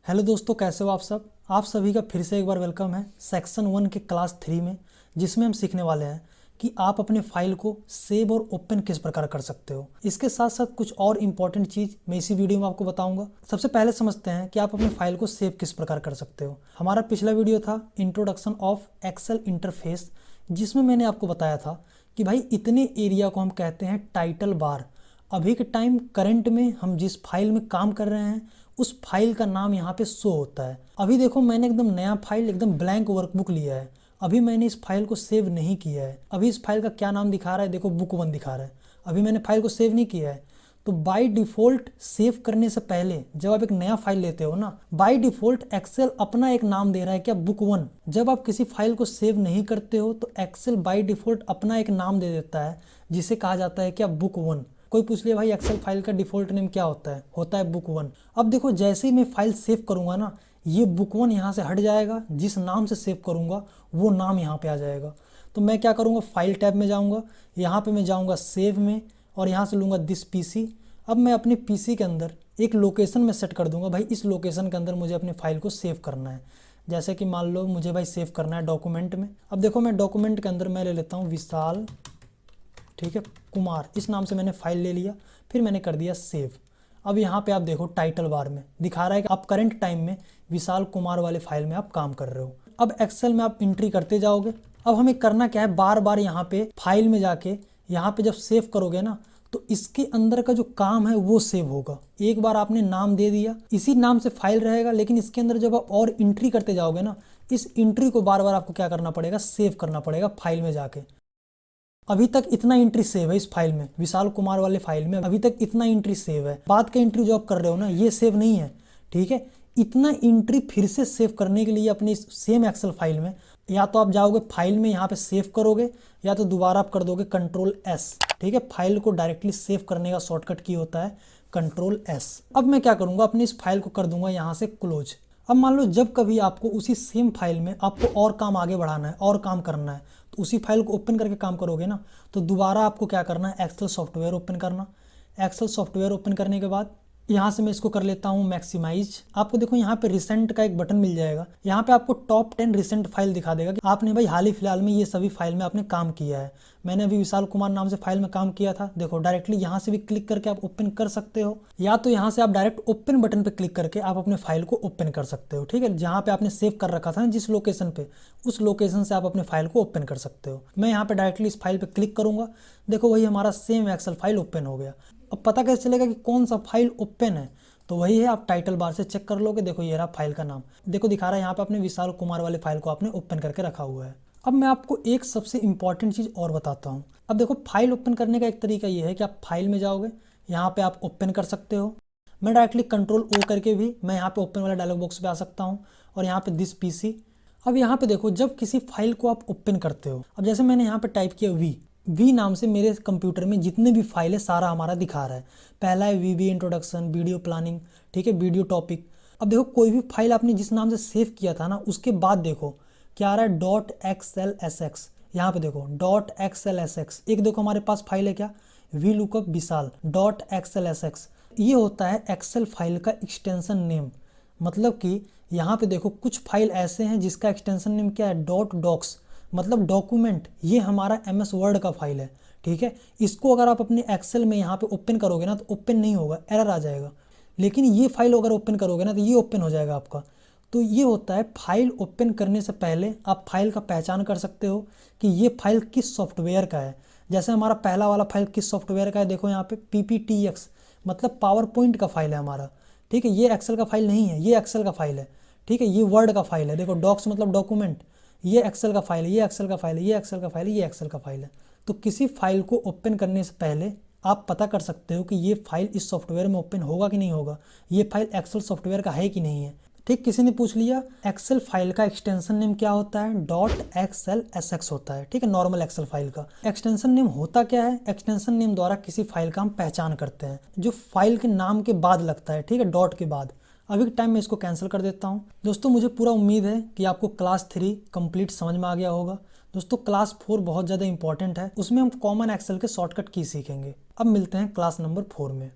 Hello दोस्तों, कैसे हो आप सब। आप सभी का फिर से एक बार वेलकम है सेक्शन 1 के क्लास 3 में, जिसमें हम सीखने वाले हैं कि आप अपने फाइल को सेव और ओपन किस प्रकार कर सकते हो। इसके साथ साथ कुछ और इम्पॉर्टेंट चीज़ मैं इसी वीडियो में आपको बताऊंगा। सबसे पहले समझते हैं कि आप अपने फाइल को सेव किस प्रकार कर सकते हो। हमारा पिछला वीडियो था इंट्रोडक्शन ऑफ एक्सेल इंटरफेस, जिसमें मैंने आपको बताया था कि भाई इतने एरिया को हम कहते हैं टाइटल बार। अभी के टाइम करंट में हम जिस फाइल में काम कर रहे हैं उस फाइल का नाम यहाँ पे शो होता है। अभी देखो, मैंने एकदम नया फाइल, एकदम ब्लैंक वर्कबुक लिया है। अभी मैंने इस फाइल को सेव नहीं किया है। अभी इस फाइल का क्या नाम दिखा रहा है, देखो बुक 1 दिखा रहा है। अभी मैंने फाइल को सेव नहीं किया है। तो बाय डिफ़ॉल्ट सेव करने से पहले जब आप एक नया फाइल लेते हो ना, बाय डिफ़ॉल्ट एक्सेल अपना एक नाम दे रहा है, क्या, बुक 1। जब आप किसी फाइल को सेव नहीं करते हो तो एक्सेल बाय डिफ़ॉल्ट अपना एक नाम दे देता है, जिसे कहा जाता है क्या, बुक 1। कोई पूछ लिया भाई एक्सेल फाइल का डिफ़ॉल्ट नेम क्या होता है बुक 1। अब देखो, जैसे ही मैं फाइल सेव करूंगा ना, ये बुक 1 यहाँ से हट जाएगा। जिस नाम से सेव करूंगा वो नाम यहाँ पे आ जाएगा। तो मैं क्या करूँगा, फाइल टैब में जाऊँगा, यहाँ पे मैं जाऊँगा सेव में, और यहाँ से लूँगा दिस पीसी। अब मैं अपने पीसी के अंदर एक लोकेशन में सेट कर दूंगा, भाई इस लोकेशन के अंदर मुझे अपनी फाइल को सेव करना है। जैसे कि मान लो मुझे भाई सेव करना है डॉक्यूमेंट में। अब देखो, मैं डॉक्यूमेंट के अंदर मैं ले लेता हूँ विशाल, ठीक है, कुमार, इस नाम से मैंने फाइल ले लिया। फिर मैंने कर दिया सेव। अब यहाँ पे आप देखो टाइटल बार में दिखा रहा है कि आप करंट टाइम में विशाल कुमार वाले फाइल में आप काम कर रहे हो। अब एक्सेल में आप एंट्री करते जाओगे। अब हमें करना क्या है, बार बार यहाँ पे फाइल में जाके यहाँ पे जब सेव करोगे ना, तो इसके अंदर का जो काम है वो सेव होगा। एक बार आपने नाम दे दिया, इसी नाम से फाइल रहेगा, लेकिन इसके अंदर जब आप और एंट्री करते जाओगे ना, इस एंट्री को बार बार आपको क्या करना पड़ेगा, सेव करना पड़ेगा फाइल में जाके। अभी तक इतना एंट्री सेव है इस फाइल में, विशाल कुमार वाले फाइल में अभी तक इतना एंट्री सेव है। बाद का एंट्री जो आप कर रहे हो ना, ये सेव नहीं है, ठीक है। इतना एंट्री फिर से सेव करने के लिए अपनी सेम एक्सेल फाइल में या तो आप जाओगे फाइल में, यहाँ पे सेव करोगे, या तो दोबारा आप कर दोगे Ctrl+S, ठीक है। फाइल को डायरेक्टली सेव करने का शॉर्टकट की होता है Ctrl+S। अब मैं क्या करूँगा, अपनी इस फाइल को कर दूंगा यहाँ से क्लोज। अब मान लो जब कभी आपको उसी सेम फाइल में आपको और काम आगे बढ़ाना है और काम करना है, तो उसी फाइल को ओपन करके काम करोगे ना, तो दोबारा आपको क्या करना है, एक्सेल सॉफ्टवेयर ओपन करना। एक्सेल सॉफ्टवेयर ओपन करने के बाद यहाँ से मैं इसको कर लेता हूँ मैक्सिमाइज। आपको देखो यहाँ पे रिसेंट का एक बटन मिल जाएगा। यहाँ पे आपको टॉप 10 रिसेंट फाइल दिखा देगा कि आपने भाई हाल ही फिलहाल में ये सभी फाइल में आपने काम किया है। मैंने अभी विशाल कुमार नाम से फाइल में काम किया था। देखो, डायरेक्टली यहाँ से भी क्लिक करके आप ओपन कर सकते हो, या तो यहाँ से आप डायरेक्ट ओपन बटन पे क्लिक करके आप अपने फाइल को ओपन कर सकते हो, ठीक है। जहाँ पे आपने सेव कर रखा था ना, जिस लोकेशन पे, उस लोकेशन से आप अपने फाइल को ओपन कर सकते हो। मैं यहाँ पे डायरेक्टली इस फाइल पे क्लिक करूंगा। देखो, वही हमारा सेम एक्सेल फाइल ओपन हो गया। अब पता कैसे चलेगा कि कौन सा फाइल ओपन है, तो वही है, आप टाइटल बार से चेक कर लोगे। देखो, ये रहा फाइल का नाम, देखो दिखा रहा है यहाँ पे आपने विशाल कुमार वाले फाइल को आपने ओपन करके रखा हुआ है। अब मैं आपको एक सबसे इंपॉर्टेंट चीज़ और बताता हूँ। अब देखो, फाइल ओपन करने का एक तरीका ये है कि आप फाइल में जाओगे, यहाँ पे आप ओपन कर सकते हो। मैं डायरेक्टली Ctrl+O करके भी मैं यहाँ पे ओपन वाला डायलॉग बॉक्स पे आ सकता हूँ, और यहाँ पे दिस पीसी। अब यहाँ पे देखो, जब किसी फाइल को आप ओपन करते हो, अब जैसे मैंने यहाँ पे टाइप किया वी नाम से, मेरे कंप्यूटर में जितने भी फाइल है सारा हमारा दिखा रहा है। पहला है वी इंट्रोडक्शन, वीडियो प्लानिंग, ठीक है, वीडियो टॉपिक। अब देखो, कोई भी फाइल आपने जिस नाम से सेव किया था ना, उसके बाद देखो क्या आ रहा है, .xlsx। यहाँ पे देखो .xlsx। एक देखो हमारे पास फाइल है क्या, वी लुकअप विशाल .xlsx। ये होता है एक्सेल फाइल का एक्सटेंशन नेम। मतलब कि यहाँ पे देखो, कुछ फाइल ऐसे हैं जिसका एक्सटेंशन नेम क्या है, .docs, मतलब डॉक्यूमेंट। ये हमारा MS वर्ड का फाइल है, ठीक है। इसको अगर आप अपने एक्सेल में यहाँ पे ओपन करोगे ना, तो ओपन नहीं होगा, एरर आ जाएगा। लेकिन ये फाइल अगर ओपन करोगे ना, तो ये ओपन हो जाएगा आपका। तो ये होता है, फाइल ओपन करने से पहले आप फाइल का पहचान कर सकते हो कि ये फाइल किस सॉफ्टवेयर का है। जैसे हमारा पहला वाला फाइल किस सॉफ्टवेयर का है, देखो यहाँ पे PPTX, मतलब पावर पॉइंट का फाइल है हमारा, ठीक है। ये एक्सेल का फाइल नहीं है, ये एक्सेल का फाइल है, ठीक है। ये वर्ड का फाइल है। देखो, डॉक्स मतलब डॉक्यूमेंट, ये एक्सेल का फाइल है, ये एक्सेल का फाइल है, ये एक्सेल का फाइल है, ये एक्सेल का फाइल है। तो किसी फाइल को ओपन करने से पहले आप पता कर सकते हो कि ये फाइल इस सॉफ्टवेयर में ओपन होगा कि नहीं होगा, ये फाइल एक्सेल सॉफ्टवेयर का है कि नहीं है, ठीक। किसी ने पूछ लिया एक्सेल फाइल का एक्सटेंशन नेम क्या होता है, .xlsx होता है, ठीक है। नॉर्मल एक्सेल फाइल का एक्सटेंशन नेम होता क्या है, एक्सटेंशन नेम द्वारा किसी फाइल का हम पहचान करते हैं, जो फाइल के नाम के बाद लगता है, ठीक है, डॉट के बाद। अभी के टाइम में इसको कैंसिल कर देता हूँ। दोस्तों, मुझे पूरा उम्मीद है कि आपको क्लास 3 कंप्लीट समझ में आ गया होगा। दोस्तों, क्लास 4 बहुत ज़्यादा इंपॉर्टेंट है, उसमें हम कॉमन एक्सेल के शॉर्टकट की सीखेंगे। अब मिलते हैं क्लास नंबर 4 में।